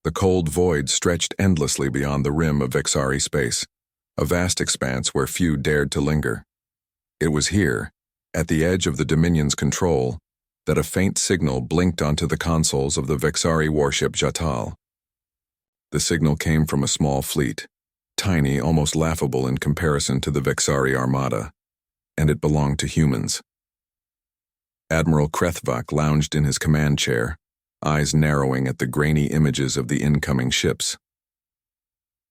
The cold void stretched endlessly beyond the rim of Vexari space, a vast expanse where few dared to linger. It was here, at the edge of the Dominion's control, that a faint signal blinked onto the consoles of the Vexari warship Jatal. The signal came from a small fleet, tiny, almost laughable in comparison to the Vexari armada, and it belonged to humans. Admiral Krethvak lounged in his command chair, eyes narrowing at the grainy images of the incoming ships.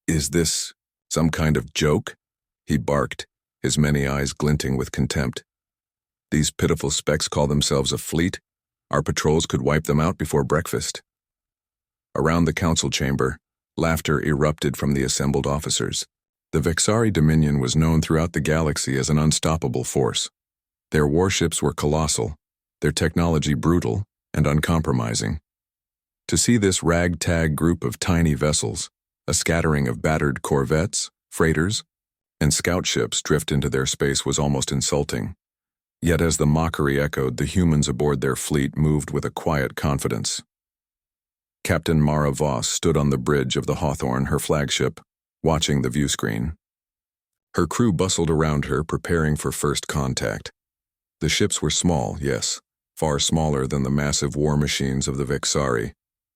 "Is this some kind of joke?" he barked, his many eyes glinting with contempt. "These pitiful specks call themselves a fleet? Our patrols could wipe them out before breakfast." Around the council chamber, laughter erupted from the assembled officers. The Vexari Dominion was known throughout the galaxy as an unstoppable force. Their warships were colossal, their technology brutal and uncompromising. To see this ragtag group of tiny vessels, a scattering of battered corvettes, freighters, and scout ships drift into their space was almost insulting. Yet as the mockery echoed, the humans aboard their fleet moved with a quiet confidence. Captain Mara Voss stood on the bridge of the Hawthorne, her flagship, watching the viewscreen. Her crew bustled around her, preparing for first contact. The ships were small, yes, far smaller than the massive war machines of the Vexari,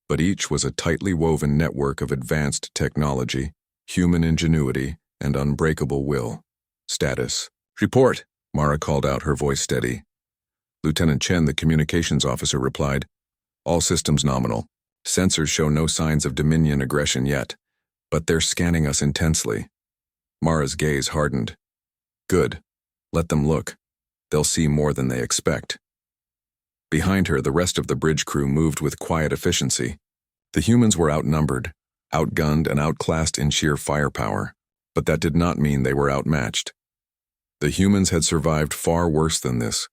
but each was a tightly woven network of advanced technology, human ingenuity, and unbreakable will. "Status. Report," Mara called out, her voice steady. Lieutenant Chen, the communications officer, replied, "All systems nominal. Sensors show no signs of Dominion aggression yet, but they're scanning us intensely." Mara's gaze hardened. "Good. Let them look. They'll see more than they expect." Behind her, the rest of the bridge crew moved with quiet efficiency. The humans were outnumbered, outgunned, and outclassed in sheer firepower, but that did not mean they were outmatched. The humans had survived far worse than this.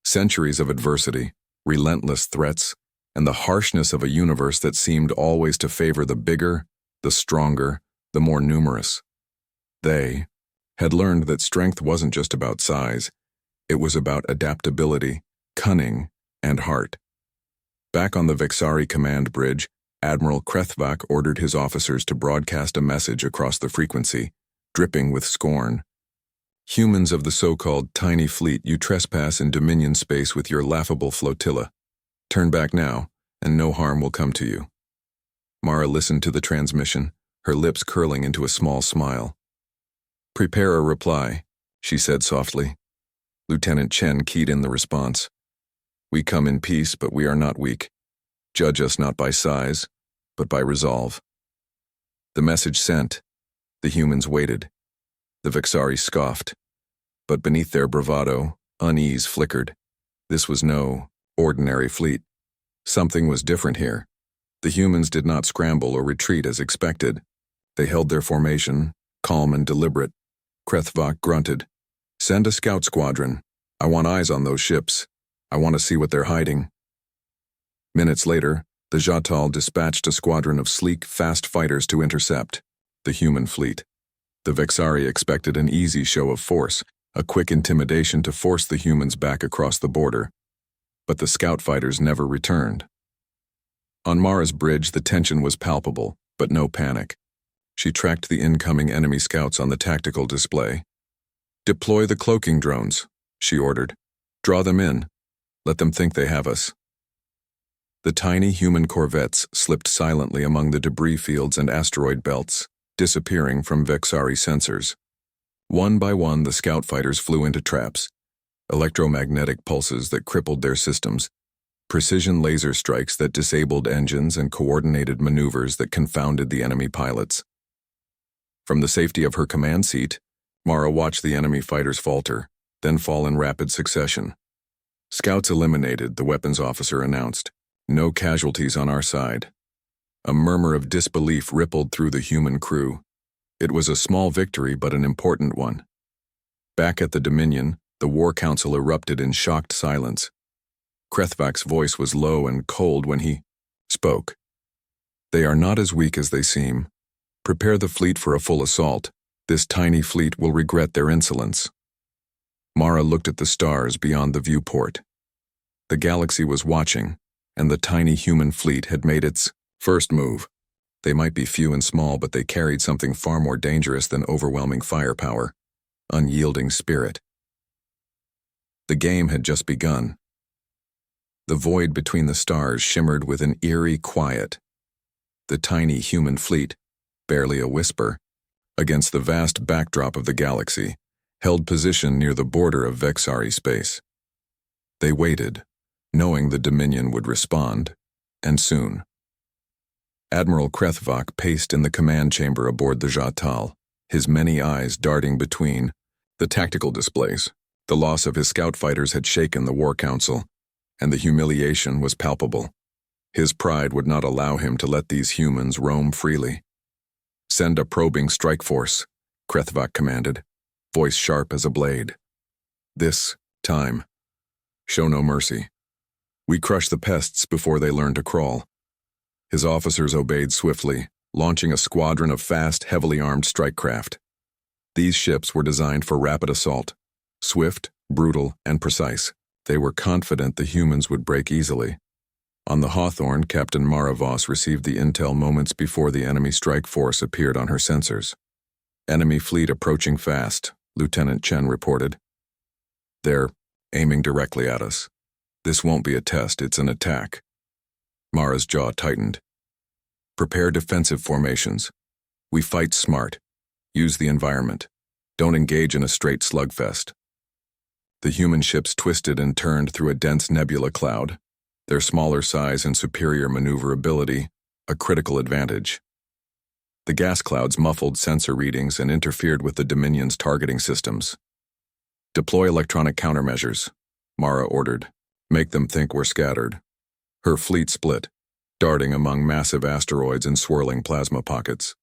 Centuries of adversity, relentless threats, and the harshness of a universe that seemed always to favor the bigger, the stronger, the more numerous. They had learned that strength wasn't just about size. It was about adaptability, cunning, and heart. Back on the Vexari command bridge, Admiral Krethvak ordered his officers to broadcast a message across the frequency, dripping with scorn. "Humans of the so-called tiny fleet, you trespass in Dominion space with your laughable flotilla. Turn back now, and no harm will come to you." Mara listened to the transmission, her lips curling into a small smile. "Prepare a reply," she said softly. Lieutenant Chen keyed in the response. "We come in peace, but we are not weak. Judge us not by size, but by resolve." The message sent. The humans waited. The Vexari scoffed. But beneath their bravado, unease flickered. This was no ordinary fleet. Something was different here. The humans did not scramble or retreat as expected. They held their formation, calm and deliberate. Krethvak grunted. "Send a scout squadron. I want eyes on those ships. I want to see what they're hiding." Minutes later, the Jatal dispatched a squadron of sleek, fast fighters to intercept the human fleet. The Vexari expected an easy show of force, a quick intimidation to force the humans back across the border. But the scout fighters never returned. On Mara's bridge, the tension was palpable, but no panic. She tracked the incoming enemy scouts on the tactical display. "Deploy the cloaking drones," she ordered. "Draw them in. Let them think they have us." The tiny human corvettes slipped silently among the debris fields and asteroid belts, disappearing from Vexari sensors. One by one, the scout fighters flew into traps, electromagnetic pulses that crippled their systems, precision laser strikes that disabled engines, and coordinated maneuvers that confounded the enemy pilots. From the safety of her command seat, Mara watched the enemy fighters falter, then fall in rapid succession. "Scouts eliminated," the weapons officer announced. "No casualties on our side." A murmur of disbelief rippled through the human crew. It was a small victory, but an important one. Back at the Dominion, the War Council erupted in shocked silence. Krethvak's voice was low and cold when he spoke. "They are not as weak as they seem. Prepare the fleet for a full assault. This tiny fleet will regret their insolence." Mara looked at the stars beyond the viewport. The galaxy was watching, and the tiny human fleet had made its first move. They might be few and small, but they carried something far more dangerous than overwhelming firepower: unyielding spirit. The game had just begun. The void between the stars shimmered with an eerie quiet. The tiny human fleet, barely a whisper, against the vast backdrop of the galaxy, held position near the border of Vexari space. They waited, knowing the Dominion would respond, and soon. Admiral Krethvak paced in the command chamber aboard the Jatal, his many eyes darting between the tactical displays. The loss of his scout fighters had shaken the War Council, and the humiliation was palpable. His pride would not allow him to let these humans roam freely. "Send a probing strike force," Krethvak commanded, voice sharp as a blade. "This time, show no mercy. We crush the pests before they learn to crawl." His officers obeyed swiftly, launching a squadron of fast, heavily armed strike craft. These ships were designed for rapid assault, swift, brutal, and precise. They were confident the humans would break easily. On the Hawthorne, Captain Mara Voss received the intel moments before the enemy strike force appeared on her sensors. "Enemy fleet approaching fast," Lieutenant Chen reported. "They're aiming directly at us. This won't be a test, it's an attack." Mara's jaw tightened. "Prepare defensive formations. We fight smart. Use the environment. Don't engage in a straight slugfest." The human ships twisted and turned through a dense nebula cloud, their smaller size and superior maneuverability a critical advantage. The gas clouds muffled sensor readings and interfered with the Dominion's targeting systems. "Deploy electronic countermeasures," Mara ordered. "Make them think we're scattered." Her fleet split, darting among massive asteroids and swirling plasma pockets.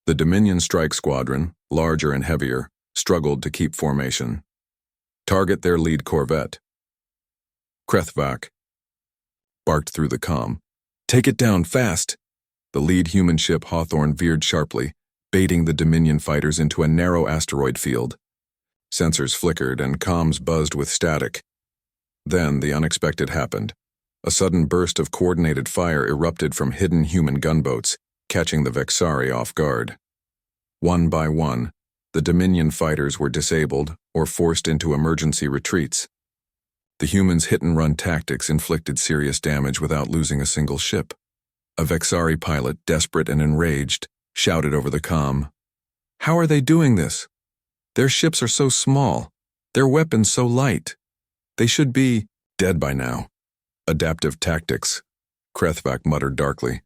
The Dominion strike squadron, larger and heavier, struggled to keep formation. "Target their lead corvette." Krethvak barked through the comm. "Take it down, fast!" The lead human ship Hawthorne veered sharply, baiting the Dominion fighters into a narrow asteroid field. Sensors flickered and comms buzzed with static. Then the unexpected happened. A sudden burst of coordinated fire erupted from hidden human gunboats, catching the Vexari off guard. One by one, the Dominion fighters were disabled or forced into emergency retreats. The humans' hit-and-run tactics inflicted serious damage without losing a single ship. A Vexari pilot, desperate and enraged, shouted over the comm, "How are they doing this? Their ships are so small, their weapons so light. They should be dead by now." "Adaptive tactics," Krethvak muttered darkly.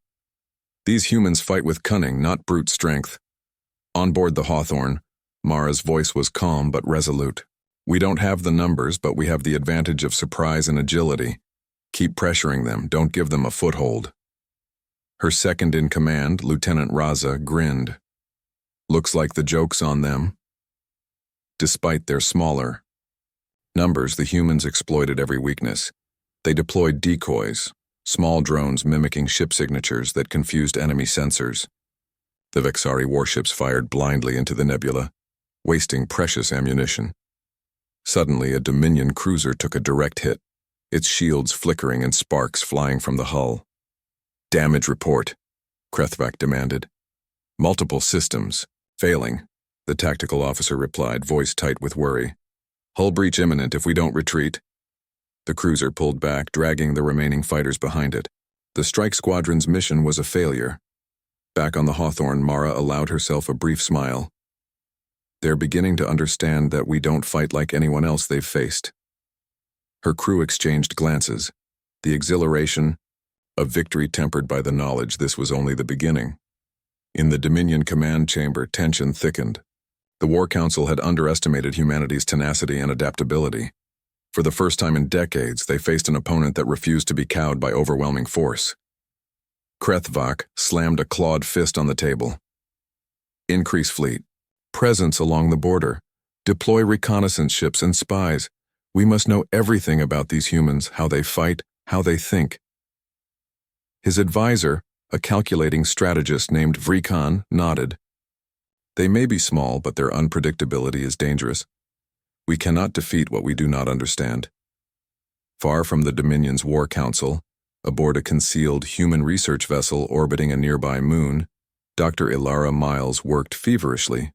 "These humans fight with cunning, not brute strength." On board the Hawthorne, Mara's voice was calm but resolute. "We don't have the numbers, but we have the advantage of surprise and agility. Keep pressuring them, don't give them a foothold." Her second-in-command, Lieutenant Raza, grinned. "Looks like the joke's on them." Despite their smaller numbers, the humans exploited every weakness. They deployed decoys, small drones mimicking ship signatures that confused enemy sensors. The Vexari warships fired blindly into the nebula, wasting precious ammunition. Suddenly, a Dominion cruiser took a direct hit, its shields flickering and sparks flying from the hull. "Damage report," Krethvak demanded. "Multiple systems failing," the tactical officer replied, voice tight with worry. "Hull breach imminent if we don't retreat." The cruiser pulled back, dragging the remaining fighters behind it. The strike squadron's mission was a failure. Back on the Hawthorne, Mara allowed herself a brief smile. "They're beginning to understand that we don't fight like anyone else they've faced." Her crew exchanged glances, the exhilaration of victory tempered by the knowledge this was only the beginning. In the Dominion command chamber, tension thickened. The War Council had underestimated humanity's tenacity and adaptability. For the first time in decades, they faced an opponent that refused to be cowed by overwhelming force. Krethvak slammed a clawed fist on the table. "Increase fleet. Presence along the border. Deploy reconnaissance ships and spies. We must know everything about these humans, how they fight, how they think." His advisor, a calculating strategist named Vrikan, nodded. "They may be small, but their unpredictability is dangerous. We cannot defeat what we do not understand." Far from the Dominion's War Council, Aboard a concealed human research vessel orbiting a nearby moon, Dr. Ilara Miles worked feverishly.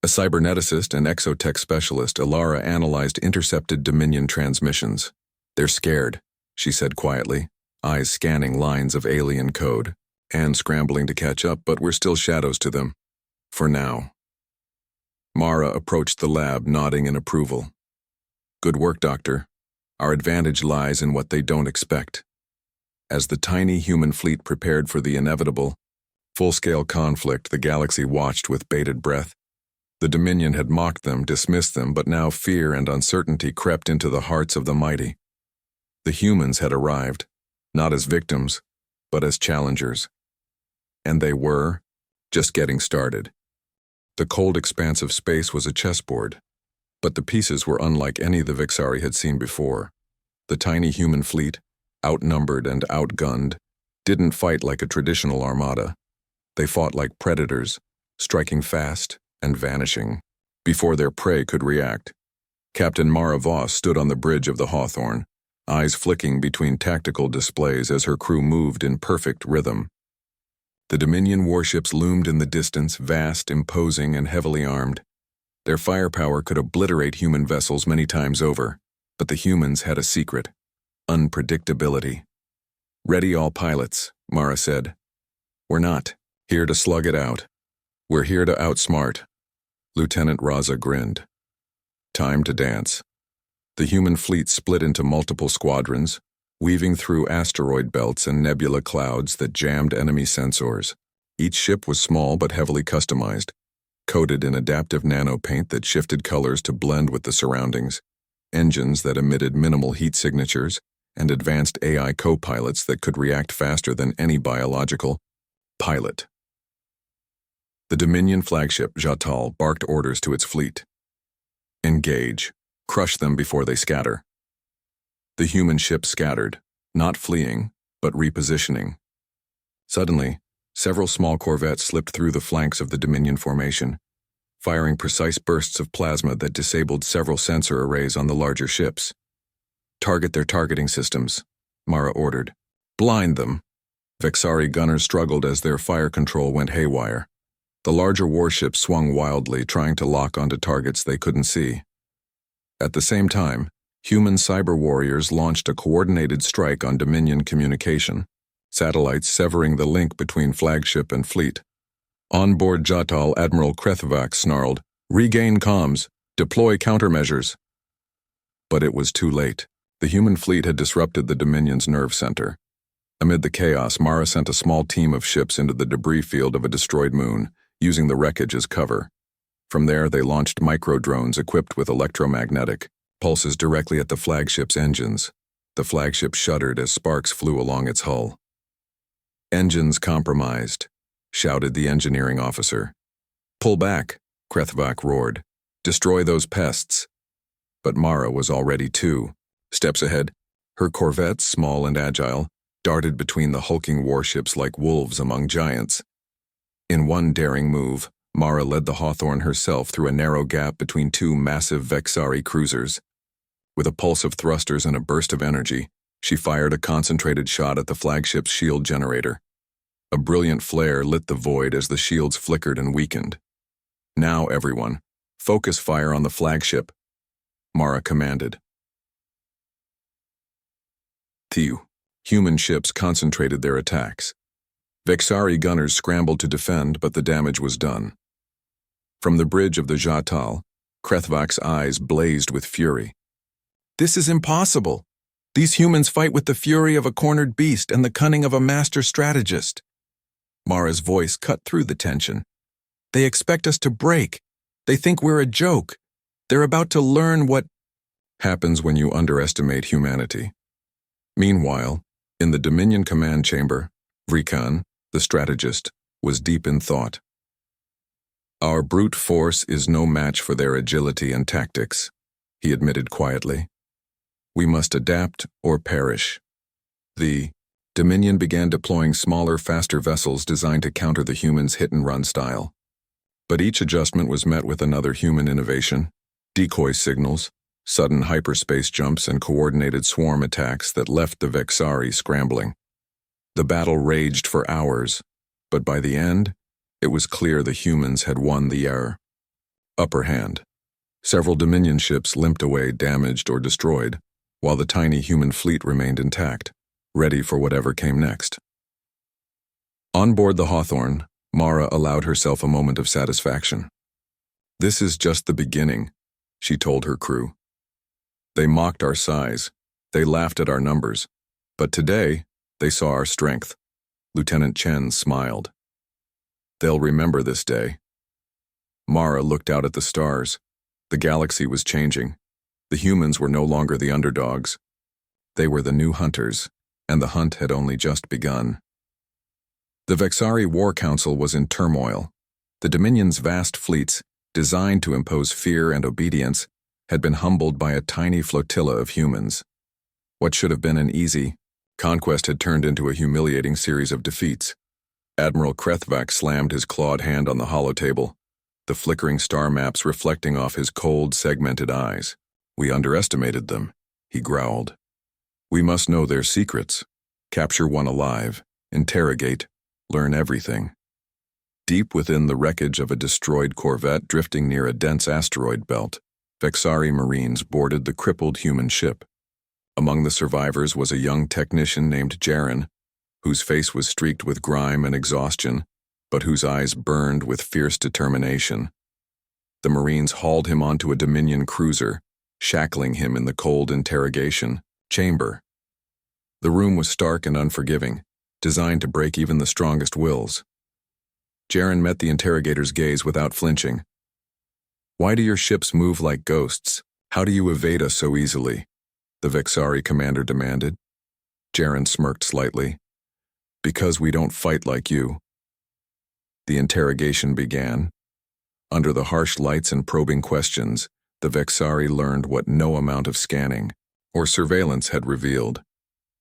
A cyberneticist and exotech specialist, Ilara analyzed intercepted Dominion transmissions. "They're scared," she said quietly, eyes scanning lines of alien code, and scrambling to catch up, but we're still shadows to them. For now. Mara approached the lab, nodding in approval. "Good work, Doctor. Our advantage lies in what they don't expect." As the tiny human fleet prepared for the inevitable, full-scale conflict, the galaxy watched with bated breath. The Dominion had mocked them, dismissed them, but now fear and uncertainty crept into the hearts of the mighty. The humans had arrived, not as victims, but as challengers. And they were just getting started. The cold expanse of space was a chessboard, but the pieces were unlike any the Vixari had seen before. The tiny human fleet, outnumbered and outgunned, didn't fight like a traditional armada. They fought like predators, striking fast and vanishing before their prey could react. Captain Mara Voss stood on the bridge of the Hawthorne, eyes flicking between tactical displays as her crew moved in perfect rhythm. The Dominion warships loomed in the distance, vast, imposing, and heavily armed. Their firepower could obliterate human vessels many times over, but the humans had a secret: unpredictability. "Ready, all pilots," Mara said. "We're not here to slug it out. We're here to outsmart." Lieutenant Raza grinned. Time to dance. The human fleet split into multiple squadrons, weaving through asteroid belts and nebula clouds that jammed enemy sensors. Each ship was small but heavily customized, coated in adaptive nanopaint that shifted colors to blend with the surroundings, engines that emitted minimal heat signatures, and advanced AI co-pilots that could react faster than any biological pilot. The Dominion flagship, Jatal, barked orders to its fleet. "Engage. Crush them before they scatter." The human ship scattered, not fleeing, but repositioning. Suddenly, several small corvettes slipped through the flanks of the Dominion formation, firing precise bursts of plasma that disabled several sensor arrays on the larger ships. "Target their targeting systems," Mara ordered. "Blind them." Vexari gunners struggled as their fire control went haywire. The larger warships swung wildly, trying to lock onto targets they couldn't see. At the same time, human cyber warriors launched a coordinated strike on Dominion communication, satellites severing the link between flagship and fleet. Onboard Jatal, Admiral Krethvac snarled, "Regain comms. Deploy countermeasures." But it was too late. The human fleet had disrupted the Dominion's nerve center. Amid the chaos, Mara sent a small team of ships into the debris field of a destroyed moon, using the wreckage as cover. From there, they launched micro-drones equipped with electromagnetic pulses directly at the flagship's engines. The flagship shuddered as sparks flew along its hull. "Engines compromised," shouted the engineering officer. "Pull back," Krethvac roared. "Destroy those pests." But Mara was already 2 steps ahead. Her corvettes, small and agile, darted between the hulking warships like wolves among giants. In one daring move, Mara led the Hawthorne herself through a narrow gap between 2 massive Vexari cruisers. With a pulse of thrusters and a burst of energy, she fired a concentrated shot at the flagship's shield generator. A brilliant flare lit the void as the shields flickered and weakened. "Now, everyone, focus fire on the flagship," Mara commanded. The human ships concentrated their attacks. Vexari gunners scrambled to defend, but the damage was done. From the bridge of the Jatal, Krethvac's eyes blazed with fury. "This is impossible. These humans fight with the fury of a cornered beast and the cunning of a master strategist." Mara's voice cut through the tension. "They expect us to break. They think we're a joke. They're about to learn what happens when you underestimate humanity." Meanwhile, in the Dominion command chamber, Vrikan, the strategist, was deep in thought. "Our brute force is no match for their agility and tactics," he admitted quietly. "We must adapt or perish." The Dominion began deploying smaller, faster vessels designed to counter the humans' hit-and-run style. But each adjustment was met with another human innovation: decoy signals, Sudden hyperspace jumps and coordinated swarm attacks that left the Vexari scrambling. The battle raged for hours, but by the end, it was clear the humans had won the upper hand. Several Dominion ships limped away damaged or destroyed, while the tiny human fleet remained intact, ready for whatever came next. On board the Hawthorne, Mara allowed herself a moment of satisfaction. "This is just the beginning," she told her crew. "They mocked our size, they laughed at our numbers, but today they saw our strength." Lieutenant Chen smiled. "They'll remember this day." Mara looked out at the stars. The galaxy was changing. The humans were no longer the underdogs. They were the new hunters, and the hunt had only just begun. The Vexari War Council was in turmoil. The Dominion's vast fleets, designed to impose fear and obedience, had been humbled by a tiny flotilla of humans. What should have been an easy conquest had turned into a humiliating series of defeats. Admiral Krethvac slammed his clawed hand on the holotable, the flickering star maps reflecting off his cold, segmented eyes. "We underestimated them," he growled. "We must know their secrets, capture one alive, interrogate, learn everything." Deep within the wreckage of a destroyed corvette drifting near a dense asteroid belt, Vexari Marines boarded the crippled human ship. Among the survivors was a young technician named Jaren, whose face was streaked with grime and exhaustion, but whose eyes burned with fierce determination. The Marines hauled him onto a Dominion cruiser, shackling him in the cold interrogation chamber. The room was stark and unforgiving, designed to break even the strongest wills. Jaren met the interrogator's gaze without flinching. "Why do your ships move like ghosts? How do you evade us so easily?" the Vexari commander demanded. Jaren smirked slightly. "Because we don't fight like you." The interrogation began. Under the harsh lights and probing questions, the Vexari learned what no amount of scanning or surveillance had revealed.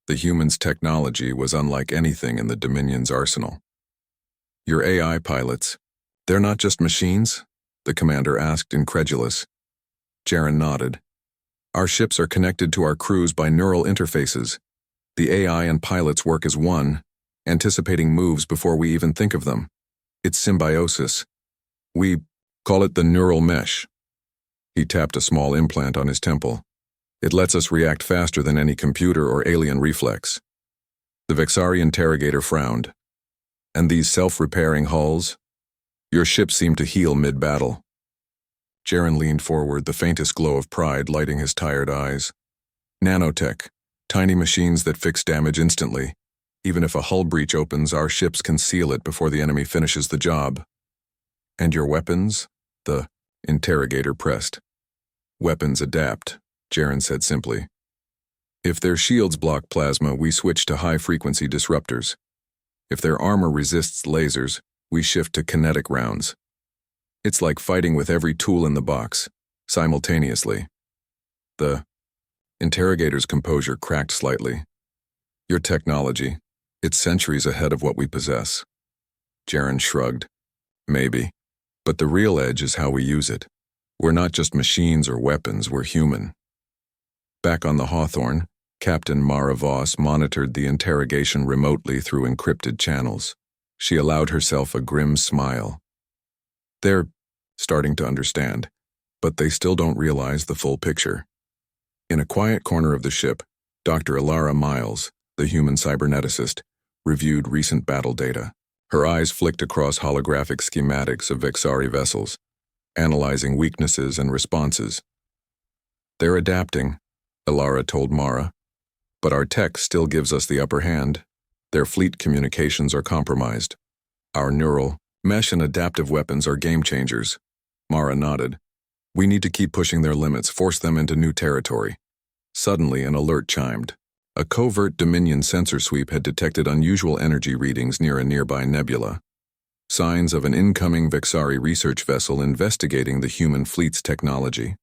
The humans' technology was unlike anything in the Dominion's arsenal. "Your AI pilots, they're not just machines?" the commander asked, incredulous. Jaren nodded. "Our ships are connected to our crews by neural interfaces. The AI and pilots work as one, anticipating moves before we even think of them. It's symbiosis. We call it the neural mesh." He tapped a small implant on his temple. "It lets us react faster than any computer or alien reflex." The Vexari interrogator frowned. "And these self-repairing hulls? Your ships seem to heal mid-battle." Jaren leaned forward, the faintest glow of pride lighting his tired eyes. "Nanotech, tiny machines that fix damage instantly. Even if a hull breach opens, our ships can seal it before the enemy finishes the job." "And your weapons?" the interrogator pressed. "Weapons adapt," Jaren said simply. "If their shields block plasma, we switch to high-frequency disruptors. If their armor resists lasers, we shift to kinetic rounds. It's like fighting with every tool in the box, simultaneously." The interrogator's composure cracked slightly. "Your technology, it's centuries ahead of what we possess." Jaren shrugged. "Maybe. But the real edge is how we use it. We're not just machines or weapons, we're human." Back on the Hawthorne, Captain Mara Voss monitored the interrogation remotely through encrypted channels. She allowed herself a grim smile. "They're starting to understand, but they still don't realize the full picture." In a quiet corner of the ship, Dr. Alara Miles, the human cyberneticist, reviewed recent battle data. Her eyes flicked across holographic schematics of Vexari vessels, analyzing weaknesses and responses. "They're adapting," Alara told Mara, "but our tech still gives us the upper hand. Their fleet communications are compromised. Our neural, mesh and adaptive weapons are game changers." Mara nodded. "We need to keep pushing their limits, force them into new territory." Suddenly, an alert chimed. A covert Dominion sensor sweep had detected unusual energy readings near a nearby nebula. Signs of an incoming Vexari research vessel investigating the human fleet's technology.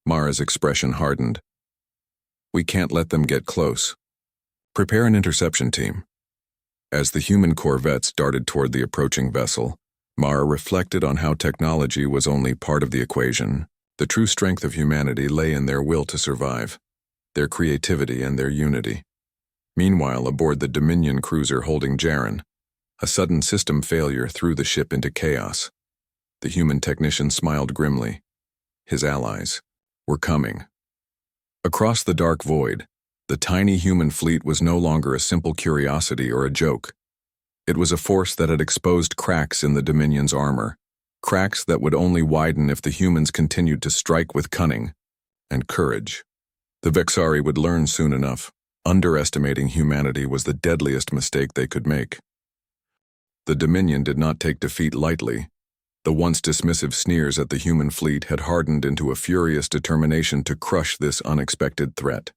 Mara's expression hardened. "We can't let them get close. Prepare an interception team." As the human corvettes darted toward the approaching vessel, Mara reflected on how technology was only part of the equation. The true strength of humanity lay in their will to survive, their creativity and their unity. Meanwhile, aboard the Dominion cruiser holding Jaren, a sudden system failure threw the ship into chaos. The human technician smiled grimly. His allies were coming. Across the dark void, the tiny human fleet was no longer a simple curiosity or a joke. It was a force that had exposed cracks in the Dominion's armor, cracks that would only widen if the humans continued to strike with cunning and courage. The Vexari would learn soon enough. Underestimating humanity was the deadliest mistake they could make. The Dominion did not take defeat lightly. The once dismissive sneers at the human fleet had hardened into a furious determination to crush this unexpected threat.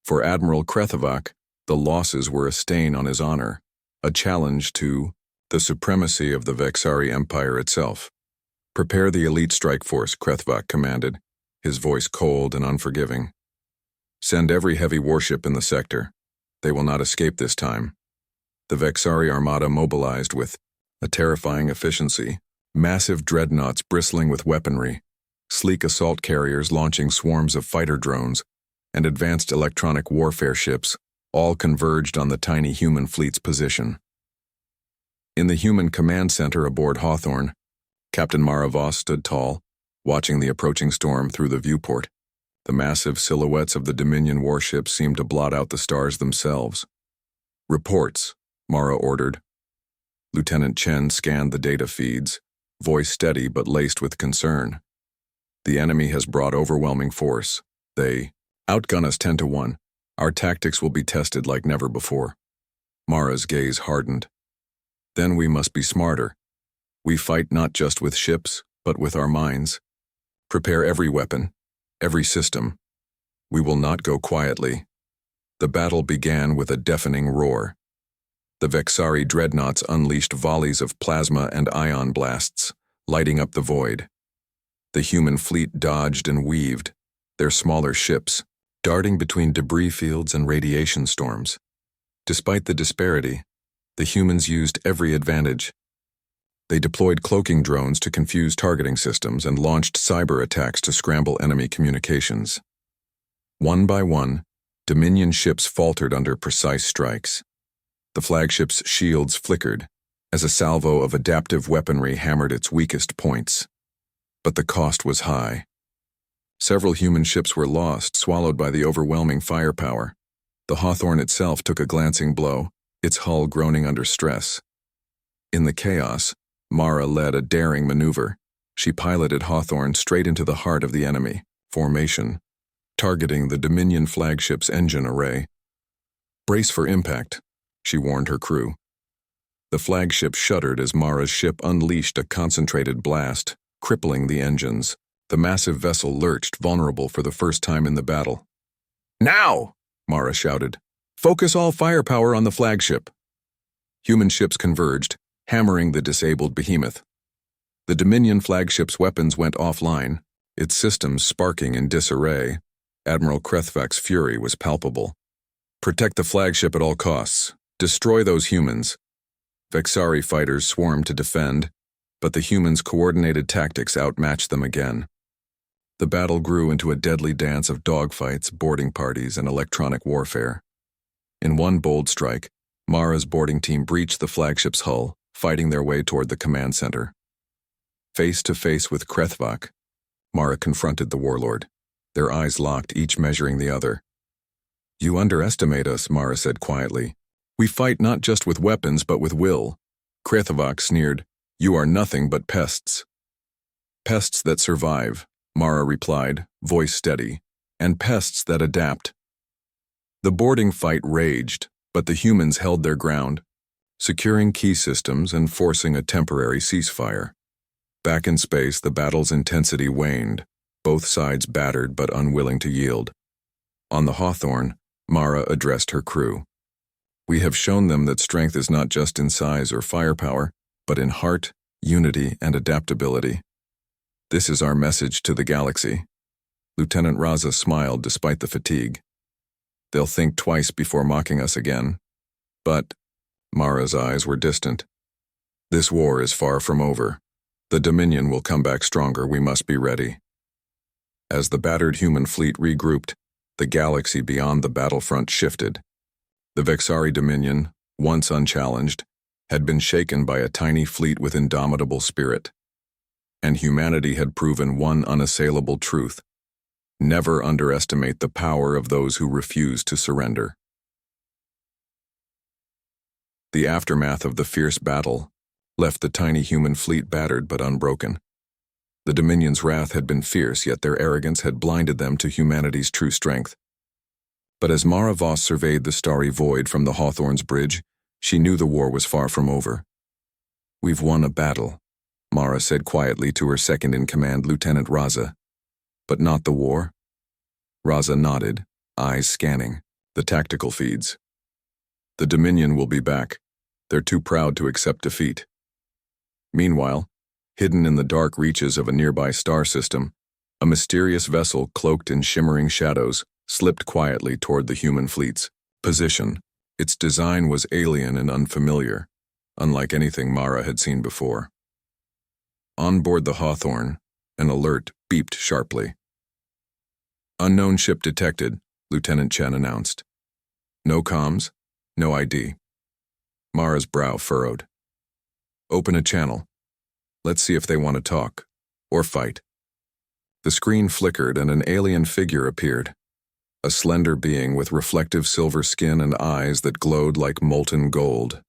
For Admiral Krethevak, the losses were a stain on his honor, a challenge to the supremacy of the Vexari Empire itself. "Prepare the elite strike force," Krethevak commanded, his voice cold and unforgiving. "Send every heavy warship in the sector. They will not escape this time." The Vexari armada mobilized with a terrifying efficiency, massive dreadnoughts bristling with weaponry, sleek assault carriers launching swarms of fighter drones, and advanced electronic warfare ships, all converged on the tiny human fleet's position. In the human command center aboard Hawthorne, Captain Mara Voss stood tall, watching the approaching storm through the viewport. The massive silhouettes of the Dominion warships seemed to blot out the stars themselves. "Reports," Mara ordered. Lieutenant Chen scanned the data feeds, voice steady but laced with concern. "The enemy has brought overwhelming force. They outgun us 10-1. Our tactics will be tested like never before." Mara's gaze hardened. "Then we must be smarter. We fight not just with ships, but with our minds. Prepare every weapon, every system. We will not go quietly." The battle began with a deafening roar. The Vexari dreadnoughts unleashed volleys of plasma and ion blasts, lighting up the void. The human fleet dodged and weaved, their smaller ships darting between debris fields and radiation storms. Despite the disparity, the humans used every advantage. They deployed cloaking drones to confuse targeting systems and launched cyber attacks to scramble enemy communications. One by one, Dominion ships faltered under precise strikes. The flagship's shields flickered as a salvo of adaptive weaponry hammered its weakest points. But the cost was high. Several human ships were lost, swallowed by the overwhelming firepower. The Hawthorne itself took a glancing blow, its hull groaning under stress. In the chaos, Mara led a daring maneuver. She piloted Hawthorne straight into the heart of the enemy formation, targeting the Dominion flagship's engine array. "Brace for impact," she warned her crew. The flagship shuddered as Mara's ship unleashed a concentrated blast, crippling the engines. The massive vessel lurched, vulnerable for the first time in the battle. "Now!" Mara shouted. "Focus all firepower on the flagship." Human ships converged, hammering the disabled behemoth. The Dominion flagship's weapons went offline, its systems sparking in disarray. Admiral Krethvak's fury was palpable. "Protect the flagship at all costs. Destroy those humans." Vexari fighters swarmed to defend, but the humans' coordinated tactics outmatched them again. The battle grew into a deadly dance of dogfights, boarding parties, and electronic warfare. In one bold strike, Mara's boarding team breached the flagship's hull, fighting their way toward the command center. Face to face with Krethvak, Mara confronted the warlord, their eyes locked, each measuring the other. "You underestimate us," Mara said quietly. "We fight not just with weapons, but with will." Krethvak sneered. "You are nothing but pests." "Pests that survive," Mara replied, voice steady, "and pests that adapt." The boarding fight raged, but the humans held their ground, securing key systems and forcing a temporary ceasefire. Back in space, the battle's intensity waned, both sides battered but unwilling to yield. On the Hawthorne, Mara addressed her crew. "We have shown them that strength is not just in size or firepower, but in heart, unity, and adaptability. This is our message to the galaxy." Lieutenant Raza smiled despite the fatigue. "They'll think twice before mocking us again." But Mara's eyes were distant. "This war is far from over. The Dominion will come back stronger. We must be ready." As the battered human fleet regrouped, the galaxy beyond the battlefront shifted. The Vexari Dominion, once unchallenged, had been shaken by a tiny fleet with indomitable spirit. And humanity had proven one unassailable truth: never underestimate the power of those who refuse to surrender. The aftermath of the fierce battle left the tiny human fleet battered but unbroken. The Dominion's wrath had been fierce, yet their arrogance had blinded them to humanity's true strength. But as Mara Voss surveyed the starry void from the Hawthorne's bridge, she knew the war was far from over. "We've won a battle," Mara said quietly to her second-in-command, Lieutenant Raza. "But not the war?" Raza nodded, eyes scanning the tactical feeds. "The Dominion will be back. They're too proud to accept defeat." Meanwhile, hidden in the dark reaches of a nearby star system, a mysterious vessel cloaked in shimmering shadows slipped quietly toward the human fleet's position. Its design was alien and unfamiliar, unlike anything Mara had seen before. On board the Hawthorne, an alert beeped sharply. "Unknown ship detected," Lieutenant Chen announced. "No comms, no ID." Mara's brow furrowed. "Open a channel. Let's see if they want to talk, or fight." The screen flickered and an alien figure appeared, a slender being with reflective silver skin and eyes that glowed like molten gold.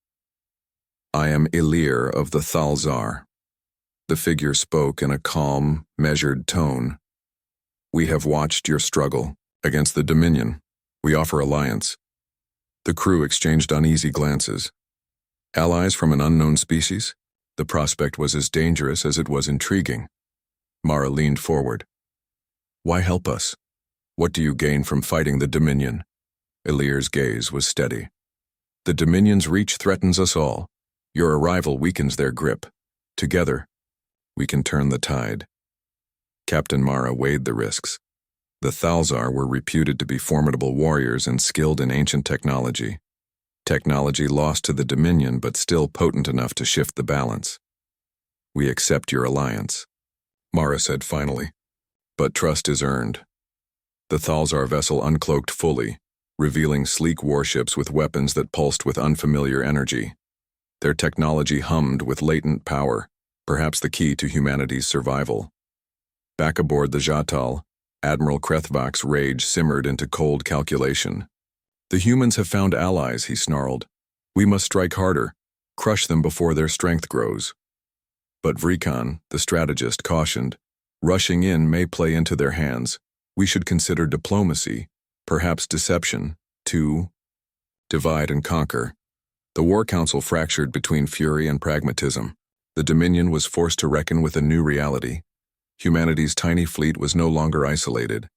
"I am Ilir of the Thalzar." The figure spoke in a calm, measured tone. "We have watched your struggle against the Dominion. We offer alliance." The crew exchanged uneasy glances. Allies from an unknown species? The prospect was as dangerous as it was intriguing. Mara leaned forward. "Why help us? What do you gain from fighting the Dominion?" Ilir's gaze was steady. "The Dominion's reach threatens us all. Your arrival weakens their grip. Together, we can turn the tide." Captain Mara weighed the risks. The Thalzar were reputed to be formidable warriors and skilled in ancient technology. Technology lost to the Dominion, but still potent enough to shift the balance. "We accept your alliance," Mara said finally. "But trust is earned." The Thalzar vessel uncloaked fully, revealing sleek warships with weapons that pulsed with unfamiliar energy. Their technology hummed with latent power, perhaps the key to humanity's survival. Back aboard the Jatal, Admiral Krethvak's rage simmered into cold calculation. "The humans have found allies," he snarled. "We must strike harder, crush them before their strength grows." But Vrikan, the strategist, cautioned, "Rushing in may play into their hands. We should consider diplomacy, perhaps deception, to divide and conquer." The War Council fractured between fury and pragmatism. The Dominion was forced to reckon with a new reality. Humanity's tiny fleet was no longer isolated.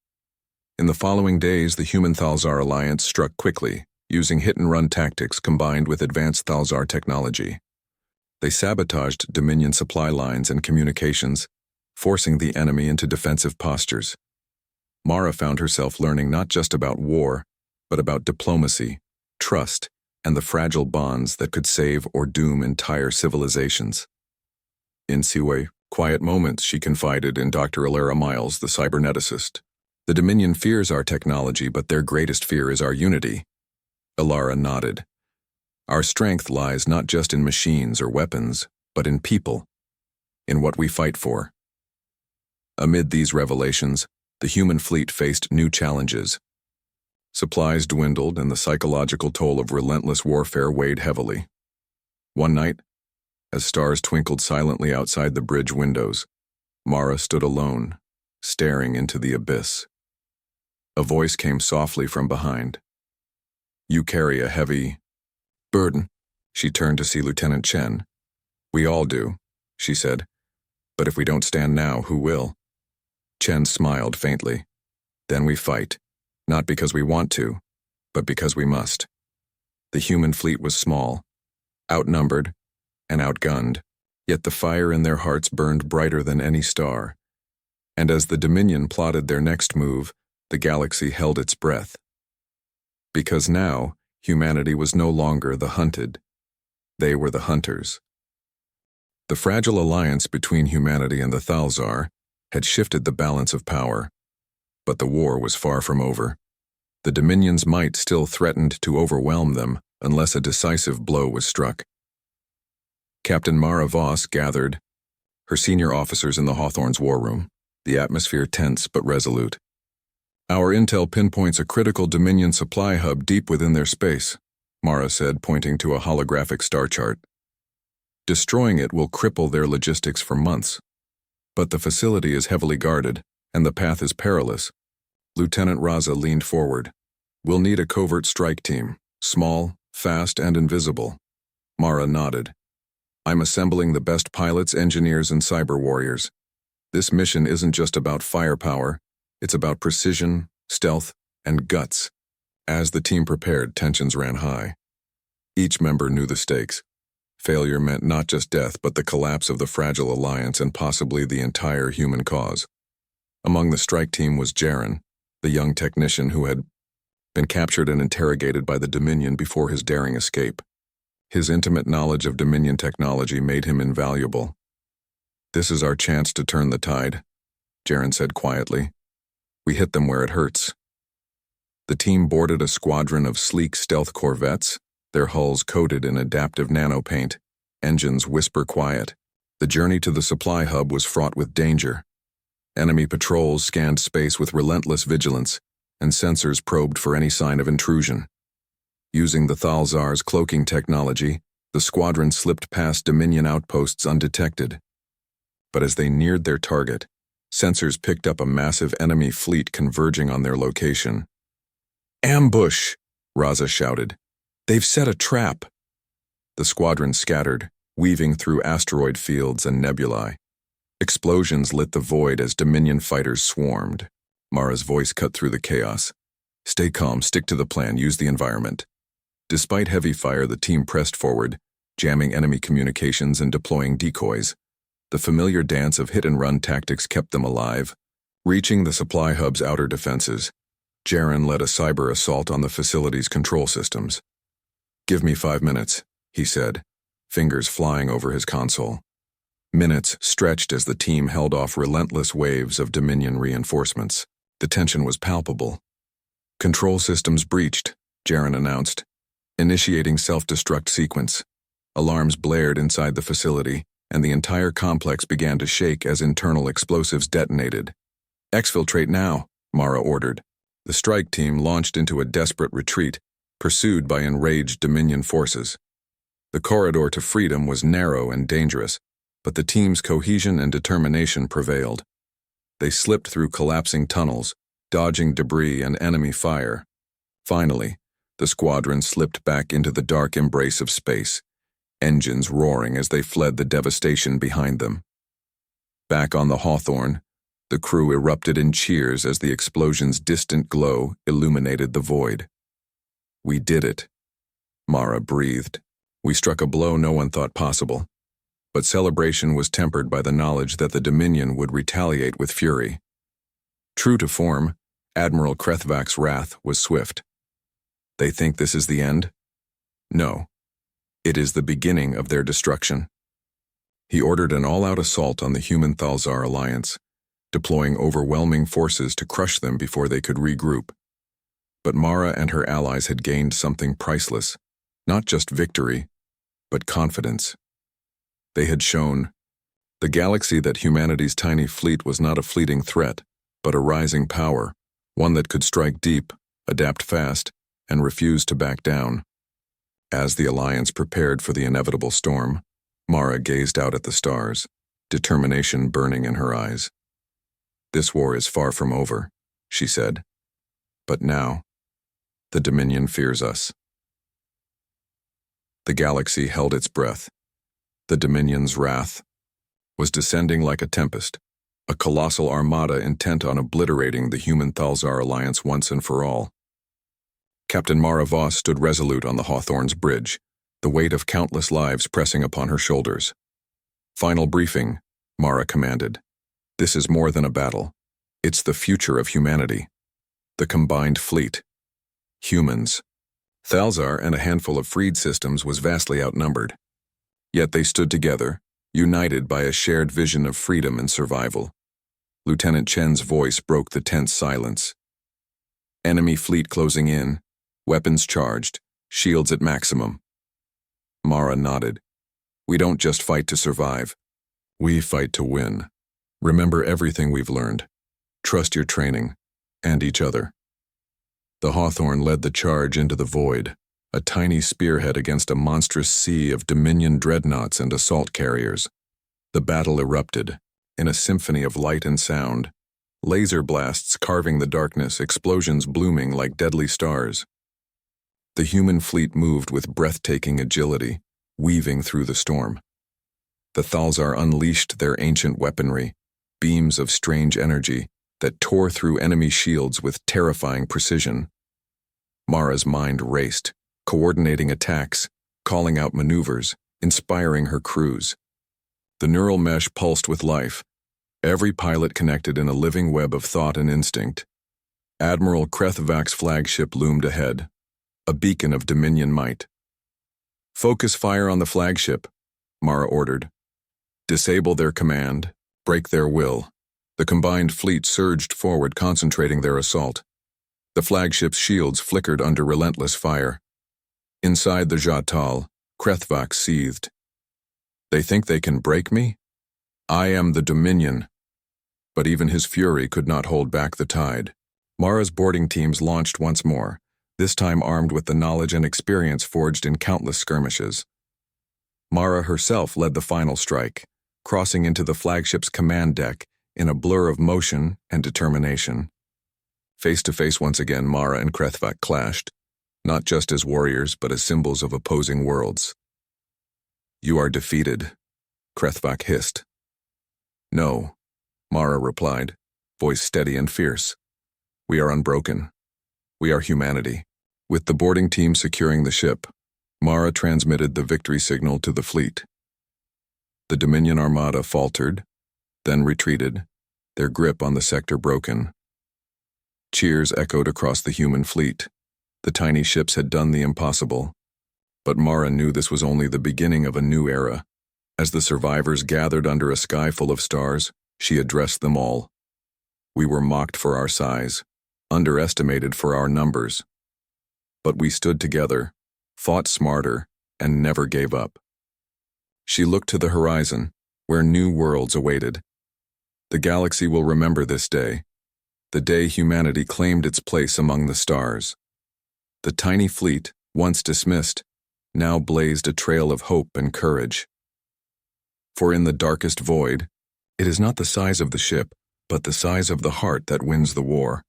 In the following days, the Human-Thalzar alliance struck quickly, using hit-and-run tactics combined with advanced Thalzar technology. They sabotaged Dominion supply lines and communications, forcing the enemy into defensive postures. Mara found herself learning not just about war, but about diplomacy, trust, and the fragile bonds that could save or doom entire civilizations. In Siwe, quiet moments, she confided in Dr. Alara Miles, the cyberneticist. "The Dominion fears our technology, but their greatest fear is our unity." Alara nodded. "Our strength lies not just in machines or weapons, but in people, in what we fight for." Amid these revelations, the human fleet faced new challenges. Supplies dwindled and the psychological toll of relentless warfare weighed heavily. One night, as stars twinkled silently outside the bridge windows, Mara stood alone, staring into the abyss. A voice came softly from behind. "You carry a heavy burden." She turned to see Lieutenant Chen. "We all do," she said. "But if we don't stand now, who will?" Chen smiled faintly. "Then we fight, not because we want to, but because we must." The human fleet was small, outnumbered, and outgunned, yet the fire in their hearts burned brighter than any star. And as the Dominion plotted their next move, the galaxy held its breath. Because now, humanity was no longer the hunted. They were the hunters. The fragile alliance between humanity and the Thalzar had shifted the balance of power, But the war was far from over. The Dominion's might still threatened to overwhelm them unless a decisive blow was struck. Captain Mara Voss gathered her senior officers in the Hawthorne's war room, the atmosphere tense but resolute. "Our intel pinpoints a critical Dominion supply hub deep within their space," Mara said, pointing to a holographic star chart. "Destroying it will cripple their logistics for months. But the facility is heavily guarded, and the path is perilous." Lieutenant Raza leaned forward. "We'll need a covert strike team, small, fast, and invisible." Mara nodded. "I'm assembling the best pilots, engineers, and cyber warriors. This mission isn't just about firepower, it's about precision, stealth, and guts." As the team prepared, tensions ran high. Each member knew the stakes. Failure meant not just death, but the collapse of the fragile alliance and possibly the entire human cause. Among the strike team was Jaren, the young technician who had been captured and interrogated by the Dominion before his daring escape. His intimate knowledge of Dominion technology made him invaluable. "This is our chance to turn the tide," Jaren said quietly. "We hit them where it hurts." The team boarded a squadron of sleek stealth corvettes, their hulls coated in adaptive nanopaint, engines whisper quiet. The journey to the supply hub was fraught with danger. Enemy patrols scanned space with relentless vigilance, and sensors probed for any sign of intrusion. Using the Thalzar's cloaking technology, the squadron slipped past Dominion outposts undetected. But as they neared their target, sensors picked up a massive enemy fleet converging on their location. "Ambush!" Raza shouted. "They've set a trap!" The squadron scattered, weaving through asteroid fields and nebulae. Explosions lit the void as Dominion fighters swarmed. Mara's voice cut through the chaos. "Stay calm, stick to the plan, use the environment." Despite heavy fire, the team pressed forward, jamming enemy communications and deploying decoys. The familiar dance of hit-and-run tactics kept them alive. Reaching the supply hub's outer defenses, Jaren led a cyber assault on the facility's control systems. "Give me 5 minutes," he said, fingers flying over his console. Minutes stretched as the team held off relentless waves of Dominion reinforcements. The tension was palpable. "Control systems breached," Jaren announced, initiating self-destruct sequence. Alarms blared inside the facility, and the entire complex began to shake as internal explosives detonated. "Exfiltrate now," Mara ordered. The strike team launched into a desperate retreat, pursued by enraged Dominion forces. The corridor to freedom was narrow and dangerous, but the team's cohesion and determination prevailed. They slipped through collapsing tunnels, dodging debris and enemy fire. Finally, the squadron slipped back into the dark embrace of space, engines roaring as they fled the devastation behind them. Back on the Hawthorne, the crew erupted in cheers as the explosion's distant glow illuminated the void. "We did it," Mara breathed. "We struck a blow no one thought possible." But celebration was tempered by the knowledge that the Dominion would retaliate with fury. True to form, Admiral Krethvak's wrath was swift. "They think this is the end? No. It is the beginning of their destruction." He ordered an all-out assault on the human Thalzar alliance, deploying overwhelming forces to crush them before they could regroup. But Mara and her allies had gained something priceless, not just victory, but confidence. They had shown the galaxy that humanity's tiny fleet was not a fleeting threat, but a rising power, one that could strike deep, adapt fast, and refuse to back down. As the alliance prepared for the inevitable storm, Mara gazed out at the stars, determination burning in her eyes. "This war is far from over," she said. "But now, the Dominion fears us." The galaxy held its breath. The Dominion's wrath was descending like a tempest, a colossal armada intent on obliterating the human Thalzar alliance once and for all. Captain Mara Voss stood resolute on the Hawthorne's bridge, the weight of countless lives pressing upon her shoulders. "Final briefing," Mara commanded. "This is more than a battle. It's the future of humanity. The combined fleet. Humans." Thalzar and a handful of freed systems was vastly outnumbered. Yet they stood together, united by a shared vision of freedom and survival. Lieutenant Chen's voice broke the tense silence. Enemy fleet closing in, weapons charged, shields at maximum. Mara nodded. We don't just fight to survive. We fight to win. Remember everything we've learned. Trust your training, and each other. The Hawthorne led the charge into the void, a tiny spearhead against a monstrous sea of Dominion dreadnoughts and assault carriers. The battle erupted, in a symphony of light and sound, laser blasts carving the darkness, explosions blooming like deadly stars. The human fleet moved with breathtaking agility, weaving through the storm. The Thalzar unleashed their ancient weaponry, beams of strange energy that tore through enemy shields with terrifying precision. Mara's mind raced, coordinating attacks, calling out maneuvers, inspiring her crews. The neural mesh pulsed with life, every pilot connected in a living web of thought and instinct. Admiral Krethvak's flagship loomed ahead, a beacon of Dominion might. Focus fire on the flagship, Mara ordered. Disable their command, break their will. The combined fleet surged forward, concentrating their assault. The flagship's shields flickered under relentless fire. Inside the Jatal, Krethvak seethed. They think they can break me? I am the Dominion. But even his fury could not hold back the tide. Mara's boarding teams launched once more, this time armed with the knowledge and experience forged in countless skirmishes. Mara herself led the final strike, crossing into the flagship's command deck in a blur of motion and determination. Face to face once again, Mara and Krethvak clashed, not just as warriors, but as symbols of opposing worlds. You are defeated, Krethvak hissed. No, Mara replied, voice steady and fierce. We are unbroken. We are humanity. With the boarding team securing the ship, Mara transmitted the victory signal to the fleet. The Dominion Armada faltered, then retreated, their grip on the sector broken. Cheers echoed across the human fleet. The tiny ships had done the impossible. But Mara knew this was only the beginning of a new era. As the survivors gathered under a sky full of stars, she addressed them all. We were mocked for our size, underestimated for our numbers. But we stood together, fought smarter, and never gave up. She looked to the horizon, where new worlds awaited. The galaxy will remember this day, the day humanity claimed its place among the stars. The tiny fleet, once dismissed, now blazed a trail of hope and courage. For in the darkest void, it is not the size of the ship, but the size of the heart that wins the war.